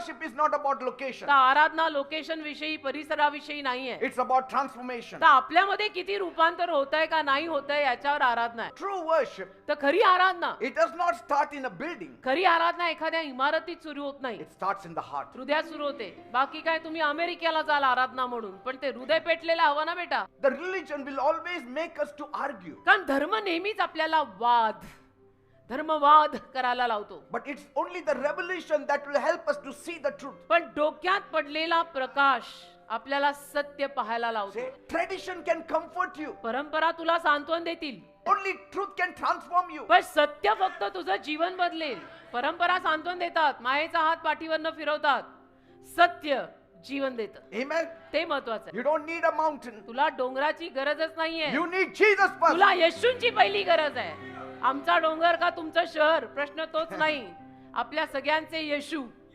worship is not about location. तर आराधना location विषयी परिसराविषयी नाहीये. It's about transformation. तर आपल्यामध्ये किती रूपांतर होतंय का नाही होतंय याच्यावर आराधना आहे. True worship, तर खरी आराधना, it does not start in a building. खरी आराधना एखाद्या इमारतीत सुरू होत नाही, It starts in the heart. हृदयात सुरू होते. बाकी काय तुम्ही अमेरिकेला जाल आराधना म्हणून, पण ते हृदय पेटलेलं हवं ना बेटा. The religion will always make us to argue. कारण धर्म नेहमीच आपल्याला धर्मवाद करायला लावतो. But it's only the revelation that will help us to see the truth. पण डोक्यात पडलेला प्रकाश आपल्याला सत्य पाहायला लावतो. Say, tradition can comfort you. परंपरा तुला सांत्वन देतील, Only truth can transform you. पण सत्य फक्त तुझं जीवन बदलेल. परंपरा सांत्वन देतात, मायेचा हात पाठीवरनं फिरवतात, सत्य जीवन देतं. Amen. ते महत्वाचं आहे. You don't need a mountain. तुला डोंगराची गरजच नाहीये, You need Jesus first. तुला येशूंची पहिली गरज आहे. आमचा डोंगर का तुमचं शहर प्रश्न तोच नाही. आपल्या सगळ्यांचे येशू